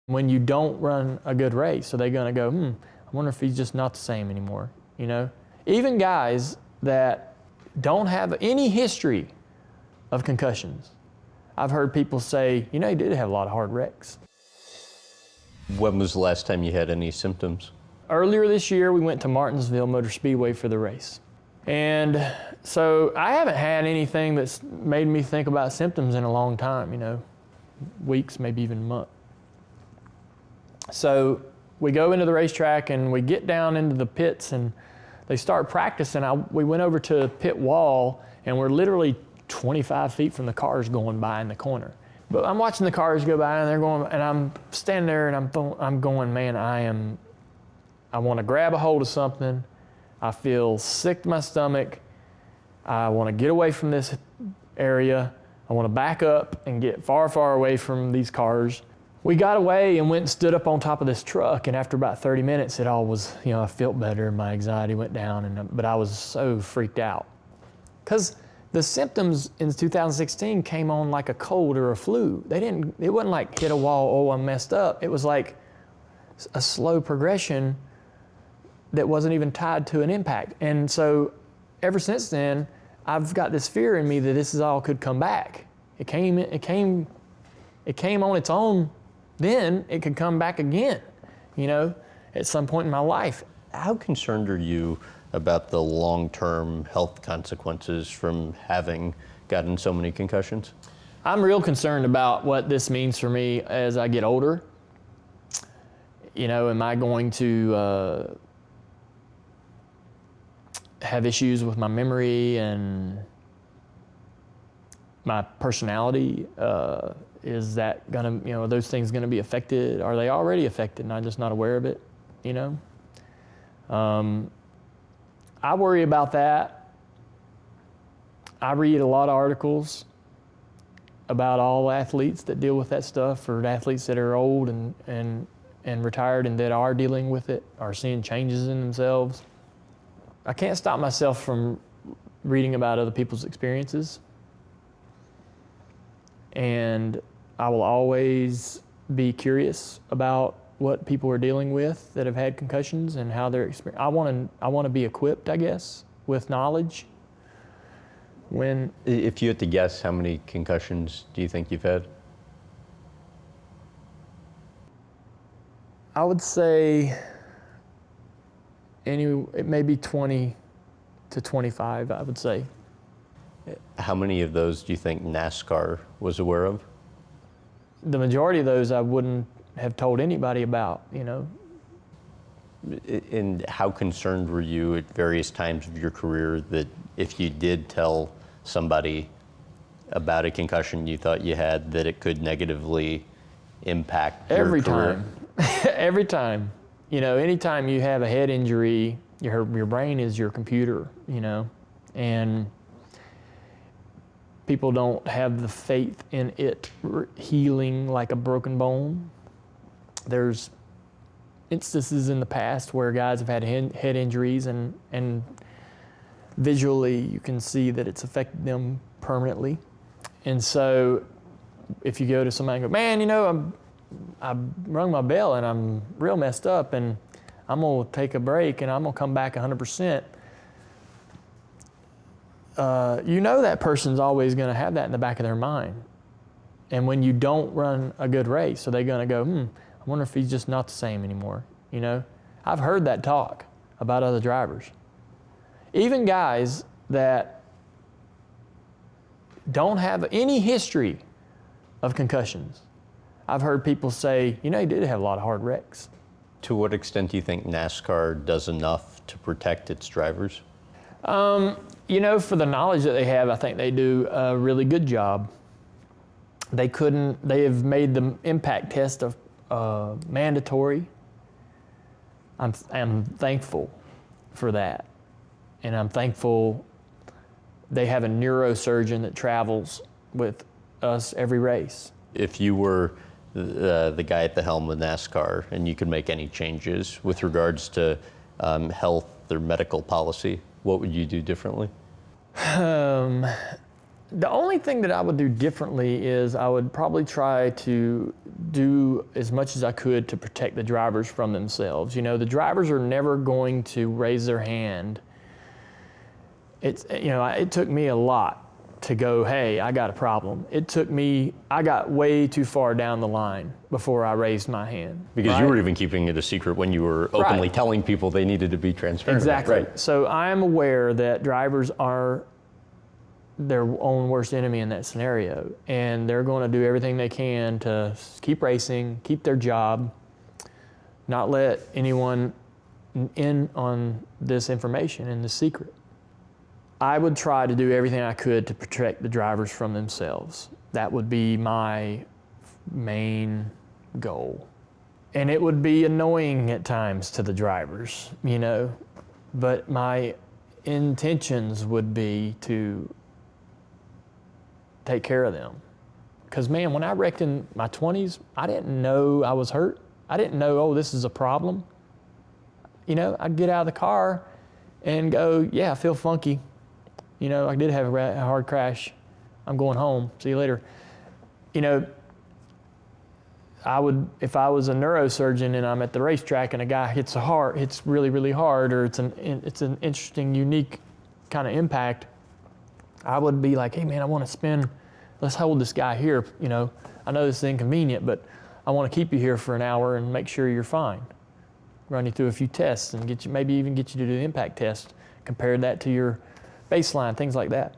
When you don't run a good race, are they going to go, I wonder if he's just not the same anymore, you know? Even guys that don't have any history of concussions, I've heard people say, you know, he did have a lot of hard wrecks. When was the last time you had any symptoms? Earlier this year, we went to Martinsville Motor Speedway for the race. And so I haven't had anything that's made me think about symptoms in a long time, you know, weeks, maybe even months. So we go into the racetrack and we get down into the pits and they start practicing. We went over to a pit wall and we're literally 25 feet from the cars going by in the corner. But I'm watching the cars go by and they're going, and I'm standing there and I'm going, man, I want to grab a hold of something. I feel sick to my stomach. I want to get away from this area. I want to back up and get far, far away from these cars. We got away and went and stood up on top of this truck, and after about 30 minutes, it all was, you know, I felt better, my anxiety went down, but I was so freaked out. Because the symptoms in 2016 came on like a cold or a flu. It wasn't like hit a wall, oh, I'm messed up. It was like a slow progression that wasn't even tied to an impact. And so ever since then, I've got this fear in me that this is all could come back. It came on its own. Then it could come back again, you know, at some point in my life. How concerned are you about the long-term health consequences from having gotten so many concussions? I'm real concerned about what this means for me as I get older. You know, am I going to have issues with my memory and my personality? Is that gonna, you know, are those things gonna be affected? Are they already affected and I'm just not aware of it, you know? I worry about that. I read a lot of articles about all athletes that deal with that stuff, or athletes that are old and retired and that are dealing with it, are seeing changes in themselves. I can't stop myself from reading about other people's experiences. And I will always be curious about what people are dealing with that have had concussions and how they're experiencing. I want to be equipped, I guess, with knowledge. If you had to guess, how many concussions do you think you've had? I would say it may be 20 to 25, I would say. How many of those do you think NASCAR was aware of? The majority of those I wouldn't have told anybody about, you know. And how concerned were you at various times of your career that if you did tell somebody about a concussion you thought you had, that it could negatively impact your career? Every time. Every time. You know, anytime you have a head injury, your brain is your computer, you know, and people don't have the faith in it healing like a broken bone. There's instances in the past where guys have had head injuries and visually you can see that it's affected them permanently. And so if you go to somebody and go, man, you know, I rung my bell and I'm real messed up and I'm gonna take a break and I'm gonna come back 100%. You know that person's always going to have that in the back of their mind. And when you don't run a good race, are they going to go, I wonder if he's just not the same anymore, you know? I've heard that talk about other drivers. Even guys that don't have any history of concussions, I've heard people say, you know, he did have a lot of hard wrecks. To what extent do you think NASCAR does enough to protect its drivers? You know, for the knowledge that they have, I think they do a really good job. They have made the impact test mandatory. I'm thankful for that. And I'm thankful they have a neurosurgeon that travels with us every race. If you were the guy at the helm of NASCAR and you could make any changes with regards to health or medical policy, what would you do differently? The only thing that I would do differently is I would probably try to do as much as I could to protect the drivers from themselves. You know, the drivers are never going to raise their hand. It took me a lot to go, hey, I got a problem. I got way too far down the line before I raised my hand. Because you were even keeping it a secret when you were openly telling people they needed to be transparent. Exactly. Right. So I'm aware that drivers are their own worst enemy in that scenario, and they're going to do everything they can to keep racing, keep their job, not let anyone in on this information and this secret. I would try to do everything I could to protect the drivers from themselves. That would be my main goal. And it would be annoying at times to the drivers, you know, but my intentions would be to take care of them. Because man, when I wrecked in my 20s, I didn't know I was hurt. I didn't know, oh, this is a problem. You know, I'd get out of the car and go, yeah, I feel funky. You know, I did have a hard crash. I'm going home. See you later. You know, if I was a neurosurgeon and I'm at the racetrack and a guy hits really, really hard, or it's an interesting, unique kind of impact, I would be like, hey man, let's hold this guy here. You know, I know this is inconvenient, but I want to keep you here for an hour and make sure you're fine. Run you through a few tests and maybe even get you to do the impact test. Compare that to your baseline, things like that.